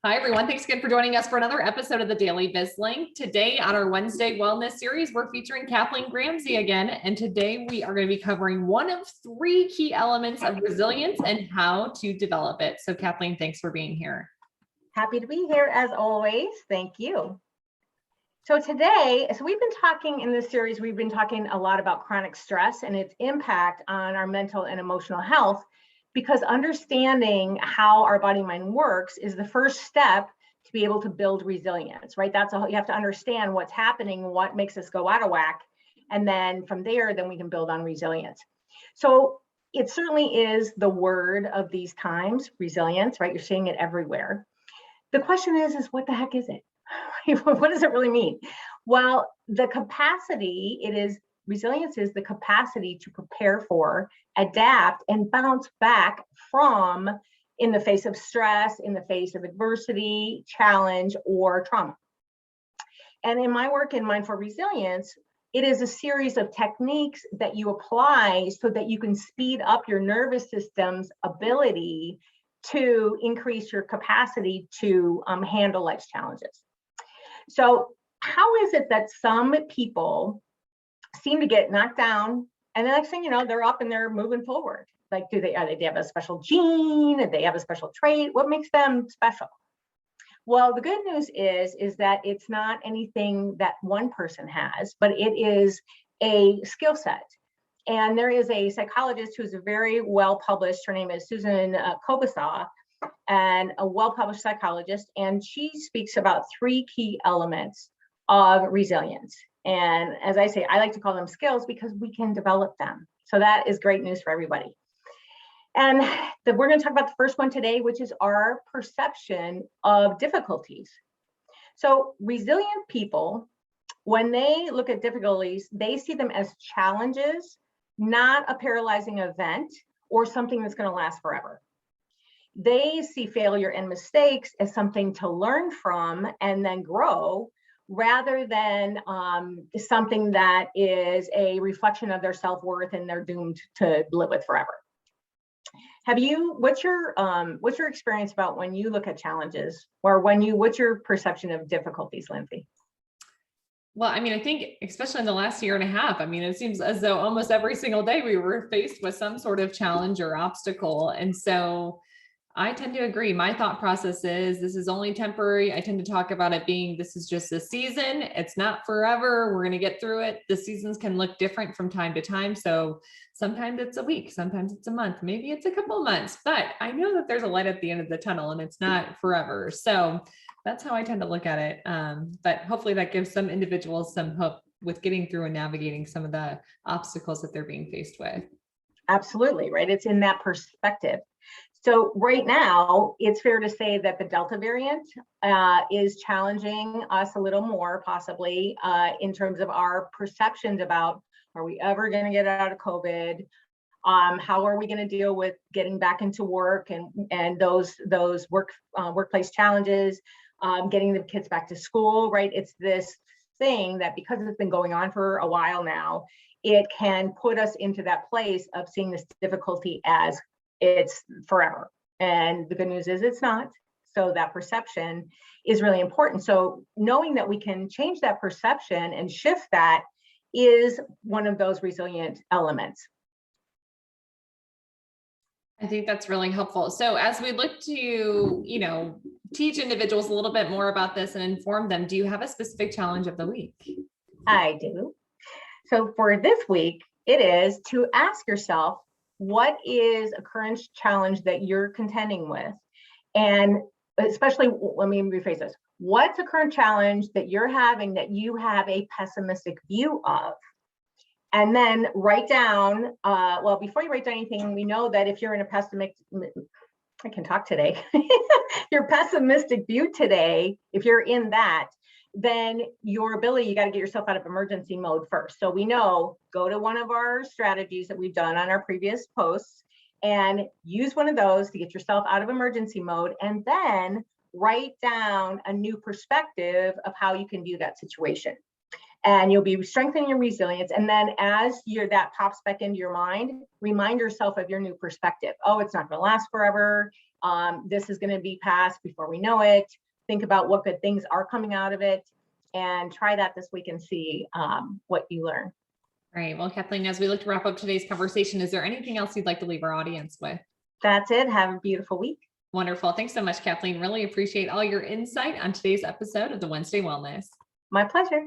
Hi, everyone. Thanks again for joining us for another episode of the Daily Biz Link. Today on our Wednesday Wellness Series, we're featuring Kathleen Gramzay again. And today we are going to be covering one of three key elements of resilience and how to develop it. So Kathleen, thanks for being here. Happy to be here as always. Thank you. So today, we've been talking in this series, we've been talking a lot about chronic stress and its impact on our mental and emotional health, because understanding how our body mind works is the first step to be able to build resilience, right? That's all. You have to understand what's happening, what makes us go out of whack. And then from there, then we can build on resilience. So it certainly is the word of these times, resilience, right? You're seeing it everywhere. The question is what the heck is it? What does it really mean? Well, the capacity, resilience is the capacity to prepare for, adapt, and bounce back from in the face of stress, in the face of adversity, challenge, or trauma. And in my work in Mindful Resilience, it is a series of techniques that you apply so that you can speed up your nervous system's ability to increase your capacity to handle life's challenges. So how is it that some people seem to get knocked down and the next thing you know, they're up and they're moving forward? Like, do they have a special gene? Do they have a special trait? What makes them special? Well, the good news is that it's not anything that one person has, but it is a skill set. And there is a psychologist who's a very well-published, her name is Susan Kobasaw, and a well-published psychologist, and she speaks about three key elements of resilience. And as I say, I like to call them skills because we can develop them. So that is great news for everybody. And we're going to talk about the first one today, which is our perception of difficulties. So resilient people, when they look at difficulties, they see them as challenges, not a paralyzing event or something that's going to last forever. They see failure and mistakes as something to learn from and then grow, rather than something that is a reflection of their self-worth and they're doomed to live with forever. What's your experience about when you look at challenges, or what's your perception of difficulties, Lindsay? Well, I mean, I think especially in the last year and a half, I mean, it seems as though almost every single day we were faced with some sort of challenge or obstacle. And so I tend to agree. My thought process is this is only temporary. I tend to talk about it being, this is just a season. It's not forever. We're going to get through it. The seasons can look different from time to time. So sometimes it's a week, sometimes it's a month, maybe it's a couple of months, but I know that there's a light at the end of the tunnel and it's not forever. So that's how I tend to look at it. But hopefully that gives some individuals some hope with getting through and navigating some of the obstacles that they're being faced with. Absolutely, right? It's in that perspective. So right now, it's fair to say that the Delta variant is challenging us a little more, possibly, in terms of our perceptions about, are we ever going to get out of COVID? How are we going to deal with getting back into work and those workplace challenges, getting the kids back to school, right? It's this thing that, because it's been going on for a while now, it can put us into that place of seeing this difficulty as it's forever. And the good news is it's not. So that perception is really important. So knowing that we can change that perception and shift that is one of those resilient elements. I think that's really helpful. So as we look to, teach individuals a little bit more about this and inform them, do you have a specific challenge of the week? I do. So for this week, it is to ask yourself, what is a current challenge that you're contending with? And especially, let me rephrase this. What's a current challenge that you're having that you have a pessimistic view of? And then write down, before you write down anything, we know that if you're in a pessimistic, I can talk today, your pessimistic view today, if you're in that, then you got to get yourself out of emergency mode first. So we know, go to one of our strategies that we've done on our previous posts and use one of those to get yourself out of emergency mode, and then write down a new perspective of how you can view that situation. And you'll be strengthening your resilience. And then as that pops back into your mind, remind yourself of your new perspective. Oh, it's not going to last forever. This is going to be past before we know it. Think about what good things are coming out of it, and try that this week and see what you learn. All right. Well, Kathleen, as we look to wrap up today's conversation, is there anything else you'd like to leave our audience with? That's it. Have a beautiful week. Wonderful. Thanks so much, Kathleen. Really appreciate all your insight on today's episode of the Wednesday Wellness. My pleasure.